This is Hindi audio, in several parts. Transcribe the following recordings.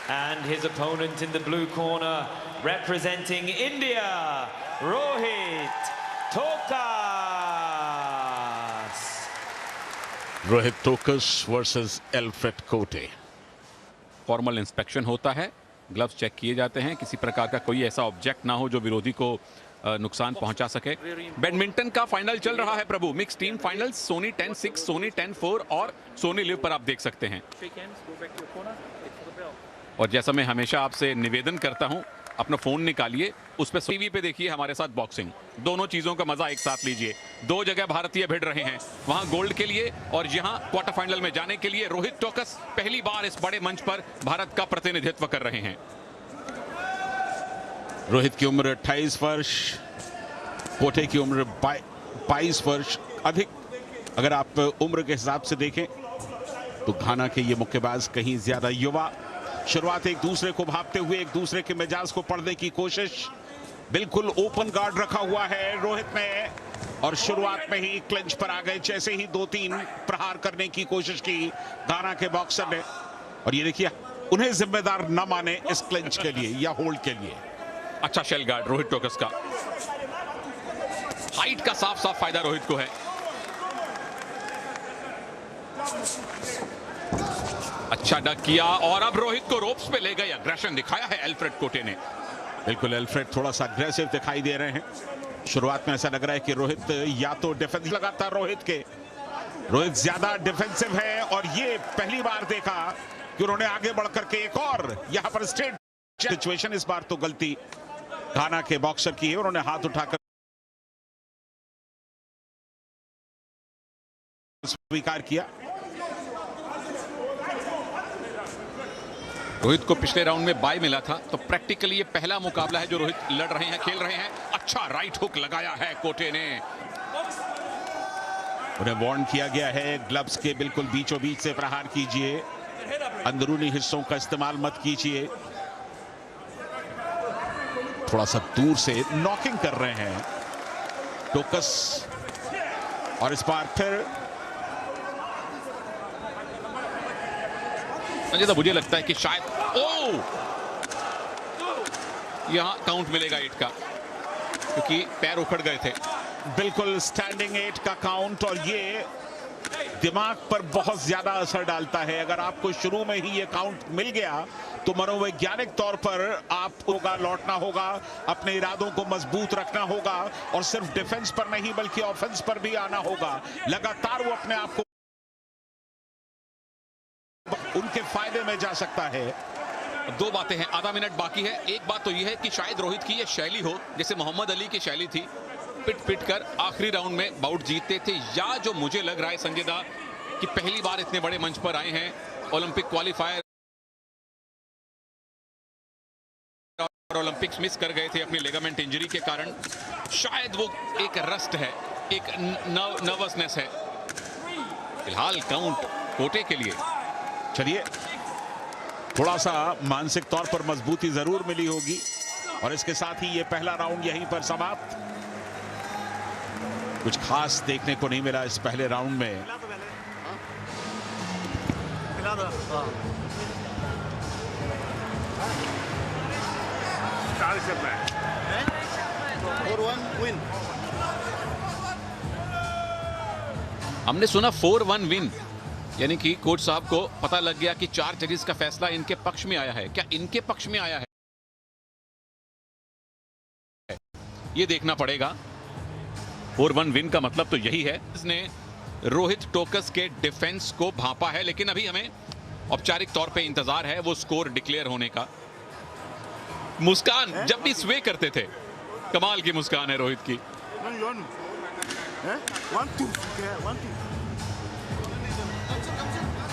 And his opponent in the blue corner, representing India, Rohit Tokas. Rohit Tokas versus Alfred कोटे। फॉर्मल इंस्पेक्शन होता है, ग्लव्स चेक किए जाते हैं, किसी प्रकार का कोई ऐसा ऑब्जेक्ट ना हो जो विरोधी को नुकसान पहुंचा सके। बैडमिंटन का फाइनल चल रहा है Prabhu, mix team finals, Soni 10-6, Soni 10-4 और सोनी लिव पर आप देख सकते हैं। और जैसा मैं हमेशा आपसे निवेदन करता हूं, अपना फोन निकालिए, उस पर टीवी पे देखिए हमारे साथ बॉक्सिंग, दोनों चीजों का मजा एक साथ लीजिए। दो जगह भारतीय भिड़ रहे हैं, वहां गोल्ड के लिए और यहां क्वार्टर फाइनल में जाने के लिए। रोहित टोकस पहली बार इस बड़े मंच पर भारत का प्रतिनिधित्व कर रहे हैं। रोहित की उम्र 28 वर्ष, कोटे की उम्र 22 वर्ष। अधिक अगर आप उम्र के हिसाब से देखें तो घाना के ये मुक्केबाज कहीं ज्यादा युवा। शुरुआत एक दूसरे को भापते हुए, एक दूसरे के मिजाज को पढ़ने की कोशिश। बिल्कुल ओपन गार्ड रखा हुआ है रोहित ने और शुरुआत में ही क्लिंच पर आ गए। जैसे ही 2-3 प्रहार करने की कोशिश की घाना के बॉक्सर ने, और ये देखिए उन्हें जिम्मेदार न माने इस क्लिंच के लिए या होल्ड के लिए। अच्छा शेल गार्ड रोहित टोकस का, हाइट का साफ साफ फायदा रोहित को है। अच्छा डक किया और अब रोहित को रोप्स पे ले गए। अग्रेशन दिखाया है एल्फ्रेड कोटे ने। बिल्कुल एल्फ्रेड थोड़ा सा अग्रेसिव दिखाई दे रहे हैं। शुरुआत में ऐसा लग रहा है कि रोहित या तो डिफेंस लगातार रोहित ज्यादा डिफेंसिव है और ये पहली बार देखा कि उन्होंने आगे बढ़कर के एक और यहां पर स्ट्रेट सिचुएशन। इस बार तो गलती घाना के बॉक्सर की है, उन्होंने हाथ उठाकर स्वीकार किया। रोहित को पिछले राउंड में बाय मिला था, तो प्रैक्टिकली ये पहला मुकाबला है जो रोहित लड़ रहे हैं, खेल रहे हैं। अच्छा राइट हुक लगाया है कोटे ने। उन्हें वार्न किया गया है, ग्लव्स के बिल्कुल बीचों बीच से प्रहार कीजिए, अंदरूनी हिस्सों का इस्तेमाल मत कीजिए। थोड़ा सा दूर से नॉकिंग कर रहे हैं टोकस और इस बार फिर मुझे लगता है कि शायद यहां काउंट मिलेगा 8 का, क्योंकि पैर उखड़ गए थे। बिल्कुल स्टैंडिंग 8 का काउंट, और ये दिमाग पर बहुत ज्यादा असर डालता है। अगर आपको शुरू में ही ये काउंट मिल गया तो मनोवैज्ञानिक तौर पर आपको लौटना होगा, अपने इरादों को मजबूत रखना होगा और सिर्फ डिफेंस पर नहीं बल्कि ऑफेंस पर भी आना होगा। लगातार वो अपने आप को उनके फायदे में जा सकता है। दो बातें हैं, आधा मिनट बाकी है। एक बात तो यह है कि शायद रोहित की यह शैली हो जैसे मोहम्मद अली की शैली थी, पिट कर आखिरी राउंड में बाउट जीतते थे, या जो मुझे लग रहा है संजय दा कि पहली बार इतने बड़े मंच पर आए हैं, ओलंपिक क्वालिफायर और ओलंपिक्स मिस कर गए थे अपनी लिगामेंट इंजरी के कारण। शायद वो एक रस्ट है, एक नर्वसनेस है। फिलहाल काउंट कोटे के लिए। चलिए, थोड़ा सा मानसिक तौर पर मजबूती जरूर मिली होगी और इसके साथ ही ये पहला राउंड यहीं पर समाप्त। कुछ खास देखने को नहीं मिला इस पहले राउंड में। हमने सुना 4-1 विन, यानी कि कोच साहब को पता लग गया कि 4 जजेस का फैसला इनके पक्ष में आया है। क्या इनके पक्ष में आया है, ये देखना पड़ेगा। 4-1 विन का मतलब तो यही है, इसने रोहित टोकस के डिफेंस को भांपा है, लेकिन अभी हमें औपचारिक तौर पे इंतजार है वो स्कोर डिक्लेयर होने का। मुस्कान जब भी स्वे करते थे, कमाल की मुस्कान है रोहित की।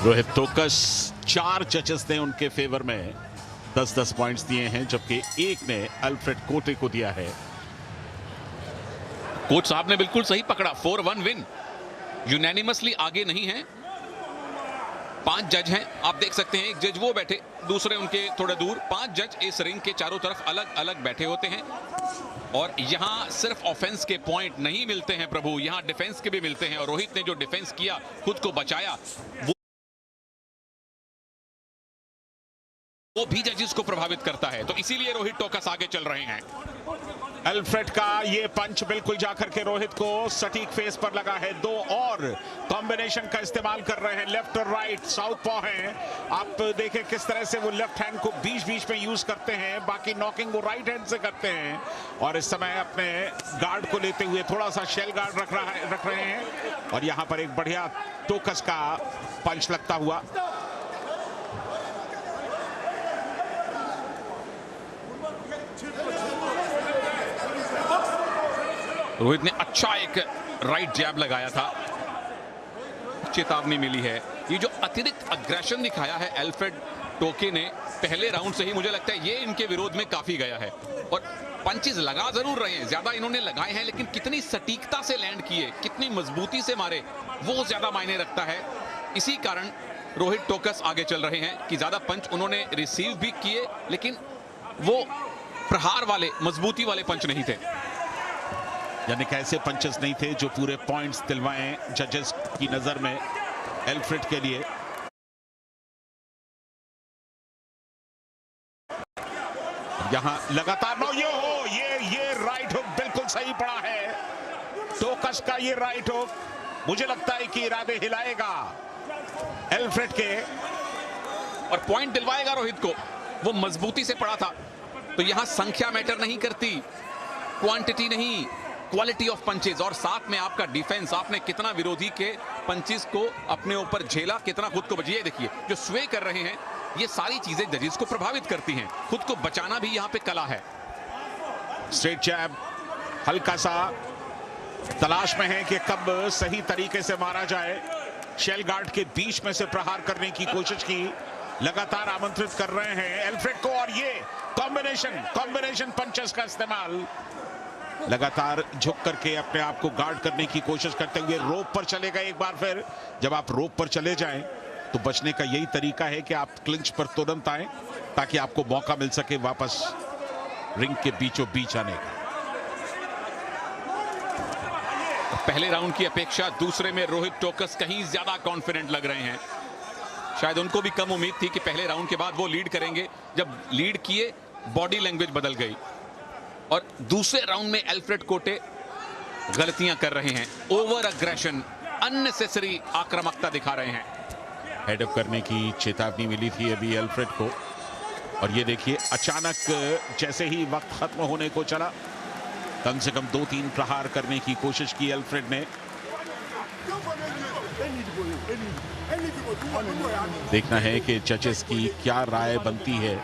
रोहित टोकस 4 जजेस ने उनके फेवर में 10-10 पॉइंट्स दिए हैं, जबकि एक ने एल्फ्रेड कोटे को दिया है। कोच साहब ने बिल्कुल सही पकड़ा, 4-1 विन, यूनैनिमसली आगे नहीं है। 5 जज हैं, आप देख सकते हैं। एक जज वो बैठे, दूसरे उनके थोड़ा दूर। 5 जज इस रिंग के चारों तरफ अलग अलग बैठे होते हैं और यहां सिर्फ ऑफेंस के पॉइंट नहीं मिलते हैं प्रभु, यहां डिफेंस के भी मिलते हैं। और रोहित ने जो डिफेंस किया, खुद को बचाया, वो वो भी जजेस को प्रभावित करता है, तो इसीलिए रोहित टोकस आगे चल रहे हैं। एल्फ्रेड का ये पंच बिल्कुल जाकर के रोहित को सटीक फेस पर लगा है। दो और कॉम्बिनेशन का इस्तेमाल कर रहे हैं, लेफ्ट और राइट, साउथ पॉ हैं। आप देखें किस तरह से वो लेफ्ट हैंड को बीच बीच में यूज करते हैं, बाकी नॉकिंग वो राइट हैंड से करते हैं। और इस समय अपने गार्ड को लेते हुए थोड़ा सा शेल गार्ड रख रहे हैं। और यहां पर एक बढ़िया टोकस का पंच लगता हुआ। रोहित ने अच्छा एक राइट जैब लगाया था, चेतावनी मिली है। ये जो अतिरिक्त अग्रेशन दिखाया है एल्फ्रेड टोके ने पहले राउंड से ही, मुझे लगता है ये इनके विरोध में काफी गया है। और पंचेस लगा जरूर रहे हैं, ज्यादा इन्होंने लगाए हैं, लेकिन कितनी सटीकता से लैंड किए, कितनी मजबूती से मारे, वो ज्यादा मायने रखता है। इसी कारण रोहित टोकस आगे चल रहे हैं कि ज्यादा पंच उन्होंने रिसीव भी किए, लेकिन वो प्रहार वाले, मजबूती वाले पंच नहीं थे। यानी कि ऐसे पंचेस नहीं थे जो पूरे पॉइंट्स दिलवाएं जजेस की नजर में एल्फ्रेड के लिए। यहां लगातार ये राइट हुक बिल्कुल सही पड़ा है टोकस का। ये राइट हुक मुझे लगता है कि इरादे हिलाएगा एल्फ्रेड के और पॉइंट दिलवाएगा रोहित को। वो मजबूती से पड़ा था, तो यहां संख्या मैटर नहीं करती, क्वांटिटी नहीं, क्वालिटी ऑफ पंचेस। और साथ में आपका डिफेंस, आपने कितना विरोधी के पंचेस को अपने ऊपर झेला, कितना खुद को बचिए। देखिए जो स्वे कर रहे हैं, ये सारी चीजें जजेस को प्रभावित करती हैं। खुद को बचाना भी यहां पे कला है। स्ट्रेट जैब हल्का सा तलाश में है कि कब सही तरीके से मारा जाए। शेल गार्ड के बीच में से प्रहार करने की कोशिश की, लगातार आमंत्रित कर रहे हैं एल्फ्रेड को। और ये कॉम्बिनेशन पंचेस का इस्तेमाल, लगातार झुक करके अपने आप को गार्ड करने की कोशिश करते हुए रोप पर चले गए एक बार फिर। जब आप रोप पर चले जाएं तो बचने का यही तरीका है कि आप क्लिंच पर तुरंत आएं, ताकि आपको मौका मिल सके वापस रिंग के बीचों बीच आने का। पहले राउंड की अपेक्षा दूसरे में रोहित टोकस कहीं ज्यादा कॉन्फिडेंट लग रहे हैं। शायद उनको भी कम उम्मीद थी कि पहले राउंड के बाद वो लीड करेंगे। जब लीड किए, बॉडी लैंग्वेज बदल गई। और दूसरे राउंड में एल्फ्रेड टोके गलतियां कर रहे हैं, ओवर अग्रेशन, अननेसेसरी आक्रामकता दिखा रहे हैं। हेडअप करने की चेतावनी मिली थी अभी एल्फ्रेड को। और ये देखिए अचानक जैसे ही वक्त खत्म होने को चला, कम से कम 2-3 प्रहार करने की कोशिश की एल्फ्रेड ने। देखना है कि जजेस की क्या राय बनती है।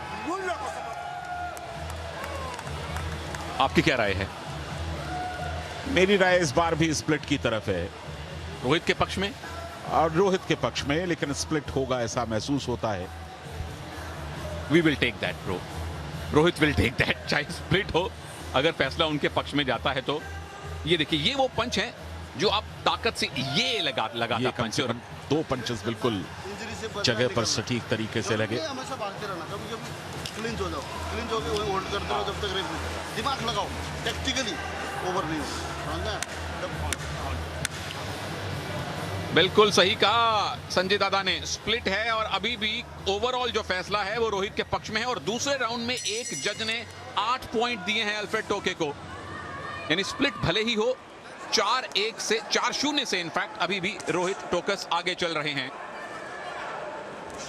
आपकी क्या राय है? मेरी राय इस बार भी स्प्लिट की तरफ है, रोहित के पक्ष में। और रोहित के पक्ष में, लेकिन स्प्लिट होगा ऐसा महसूस होता है। We will take that bro, Rohit will take that, चाहे स्प्लिट हो। अगर फैसला उनके पक्ष में जाता है तो ये देखिए, ये वो पंच है जो आप ताकत से ये लगाता पंच। और 2 पंचेस बिल्कुल जगह पर सटीक तरीके से लगे। हमेशा भागते रहना, कभी कभी क्लिंच हो जाओ, क्लिंच होके वही होल्ड करते रहो जब तक रेफरी। दिमाग लगाओ, टैक्टिकली ओवर नहीं हो। बिल्कुल सही कहा संजय दादा ने, स्प्लिट है और अभी भी ओवरऑल जो फैसला है वो रोहित के पक्ष में है। और दूसरे राउंड में एक जज ने 8 पॉइंट दिए हैं एल्फ्रेड टोके को, यानी स्प्लिट भले ही हो, 4-1 से 4-0 से इनफैक्ट अभी भी रोहित टोकस आगे चल रहे हैं।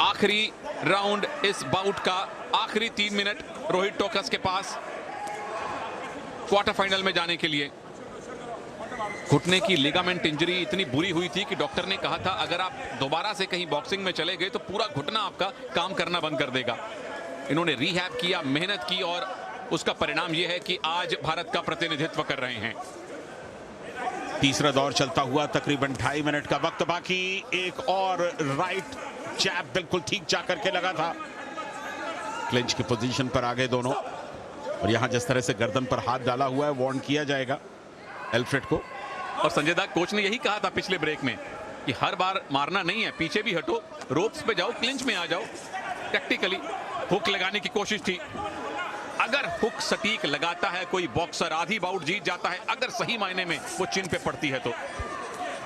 आखिरी राउंड इस बाउट का, आखिरी 3 मिनट रोहित टोकस के पास क्वार्टर फाइनल में जाने के लिए। घुटने की लिगामेंट इंजरी इतनी बुरी हुई थी कि डॉक्टर ने कहा था अगर आप दोबारा से कहीं बॉक्सिंग में चले गए तो पूरा घुटना आपका काम करना बंद कर देगा। इन्होंने रिहैब किया, मेहनत की और उसका परिणाम यह है कि आज भारत का प्रतिनिधित्व कर रहे हैं। तीसरा दौर चलता हुआ, तकरीबन 2.5 मिनट का वक्त बाकी। एक और राइट जैब बिल्कुल ठीक जाकर के लगा था। क्लिंच की पोजीशन पर आ गए दोनों। और यहां जिस तरह से गर्दन पर हाथ डाला हुआ है, वार्न किया जाएगा एल्फ्रेड को। और संजय दा, कोच ने यही कहा था पिछले ब्रेक में कि हर बार मारना नहीं है, पीछे भी हटो, रोप्स पे जाओ, क्लिंच में आ जाओ। टैक्टिकली हुक लगाने की कोशिश थी। अगर हुक सटीक लगाता है कोई बॉक्सर, आधी बाउट जीत जाता है। अगर सही मायने में वो चिन पे पड़ती है तो।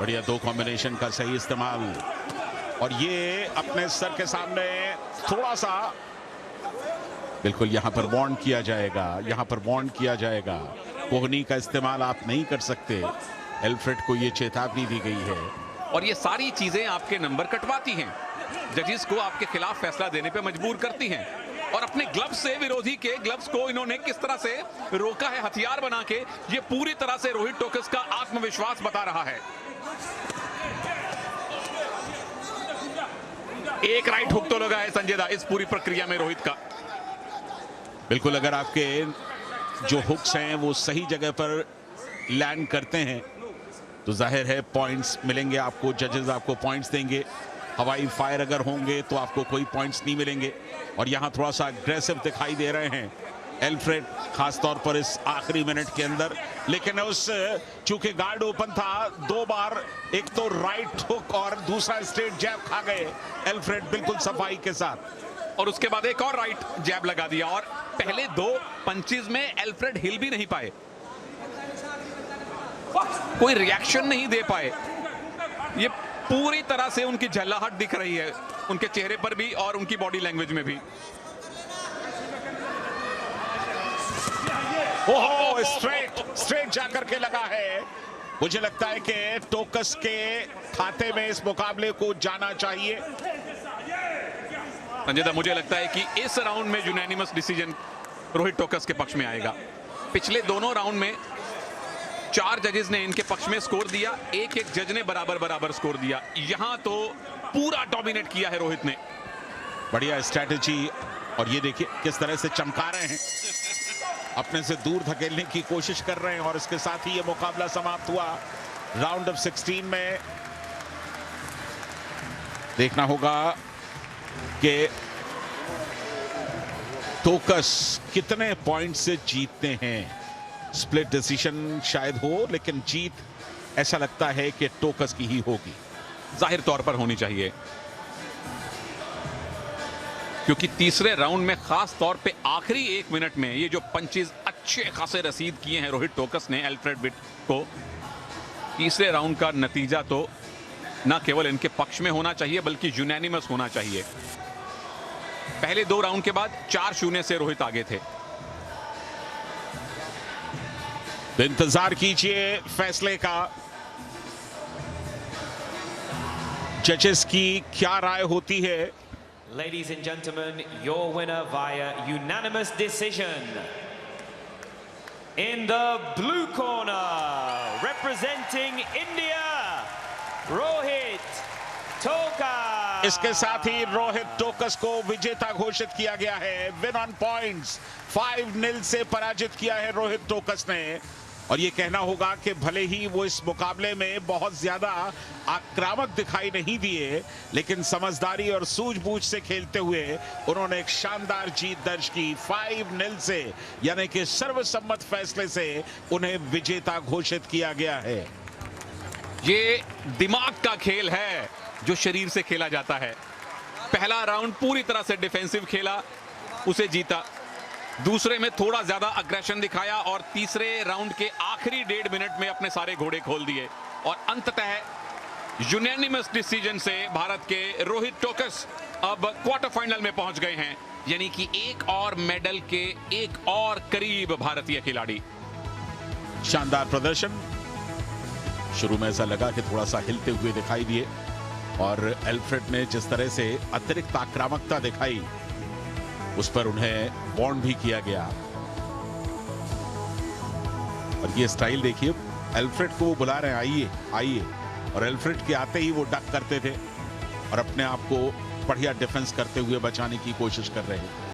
बढ़िया 2 कॉम्बिनेशन का सही इस्तेमाल। और ये अपने सर के सामने थोड़ा सा बिल्कुल यहां पर वार्न किया जाएगा, यहां पर वार्न किया जाएगा। कोहनी का इस्तेमाल आप नहीं कर सकते। एल्फ्रेड को ये चेतावनी दी गई है। और ये सारी चीजें आपके नंबर कटवाती हैं, जजेस को आपके खिलाफ फैसला देने पे मजबूर करती हैं। और अपने ग्लव्स से विरोधी के ग्लव्स को इन्होंने किस तरह से रोका है हथियार बना के, ये पूरी तरह से रोहित टोकस का आत्मविश्वास बता रहा है। एक राइट हुक तो लगा है संजय दा इस पूरी प्रक्रिया में रोहित का। बिल्कुल, अगर आपके जो हुक्स हैं वो सही जगह पर लैंड करते हैं तो जाहिर है पॉइंट्स मिलेंगे आपको, जजेस आपको पॉइंट्स देंगे। हवाई फायर अगर होंगे तो आपको कोई पॉइंट्स नहीं मिलेंगे। और यहां थोड़ा सा अग्रेसिव दिखाई दे रहे हैं एल्फ्रेड, खासतौर पर इस आखिरी मिनट के अंदर। लेकिन उस चूंकि गार्ड ओपन था, 2 बार एक तो राइट हुक और दूसरा स्ट्रेट जैब खा गए एल्फ्रेड बिल्कुल सफाई के साथ। और उसके बाद एक और राइट जैब लगा दिया और पहले 2 पंचेस में एल्फ्रेड हिल भी नहीं पाए, कोई रिएक्शन नहीं दे पाए। ये पूरी तरह से उनकी झल्लाहट दिख रही है उनके चेहरे पर भी और उनकी बॉडी लैंग्वेज में भी। ओहो, स्ट्रेट जाकर के लगा है। मुझे लगता है कि टोकस के खाते में इस मुकाबले को जाना चाहिए। संजय, मुझे लगता है कि इस राउंड में यूनानिमस डिसीजन रोहित टोकस के पक्ष में आएगा। पिछले दोनों राउंड में 4 जजेस ने इनके पक्ष में स्कोर दिया, एक जज ने बराबर स्कोर दिया। यहां तो पूरा डोमिनेट किया है रोहित ने। बढ़िया स्ट्रैटेजी। और ये देखिए किस तरह से चमका रहे हैं, अपने से दूर धकेलने की कोशिश कर रहे हैं। और इसके साथ ही ये मुकाबला समाप्त हुआ। राउंड ऑफ 16 में देखना होगा कि टोकस कितने पॉइंट से जीतते हैं। स्प्लिट डिसीजन शायद हो, लेकिन जीत ऐसा लगता है कि टोकस की ही होगी। जाहिर तौर पर होनी चाहिए, क्योंकि तीसरे राउंड में खास तौर पे आखिरी 1 मिनट में ये जो पंचेस अच्छे खासे रसीद किए हैं रोहित टोकस ने एल्फ्रेड विट को, तीसरे राउंड का नतीजा तो ना केवल इनके पक्ष में होना चाहिए बल्कि यूनानिमस होना चाहिए। पहले 2 राउंड के बाद 4-0 से रोहित आगे थे। तो इंतजार कीजिए फैसले का, जजेस की क्या राय होती है। Ladies and gentlemen, your winner via unanimous decision. In the blue corner, representing India, Rohit Tokas. इसके साथ ही रोहित टोकस को विजेता घोषित किया गया है। विन ऑन पॉइंट्स, 5-0 से पराजित किया है रोहित टोकस ने। और ये कहना होगा कि भले ही वो इस मुकाबले में बहुत ज्यादा आक्रामक दिखाई नहीं दिए, लेकिन समझदारी और सूझबूझ से खेलते हुए उन्होंने एक शानदार जीत दर्ज की। 5-0 से, यानी कि सर्वसम्मत फैसले से उन्हें विजेता घोषित किया गया है। ये दिमाग का खेल है जो शरीर से खेला जाता है। पहला राउंड पूरी तरह से डिफेंसिव खेला, उसे जीता। दूसरे में थोड़ा ज्यादा अग्रेशन दिखाया और तीसरे राउंड के आखिरी 1.5 मिनट में अपने सारे घोड़े खोल दिए। और अंततः यूनानिमस डिसीजन से भारत के रोहित टोकस अब क्वार्टर फाइनल में पहुंच गए हैं, यानी कि एक और मेडल के एक और करीब भारतीय खिलाड़ी। शानदार प्रदर्शन। शुरू में ऐसा लगा कि थोड़ा सा हिलते हुए दिखाई दिए, और एल्फ्रेड ने जिस तरह से अतिरिक्त आक्रामकता दिखाई उस पर उन्हें वार्न भी किया गया। और ये स्टाइल देखिए, एल्फ्रेड को वो बुला रहे हैं, आइए आइए, और एल्फ्रेड के आते ही वो डक करते थे और अपने आप को बढ़िया डिफेंस करते हुए बचाने की कोशिश कर रहे हैं।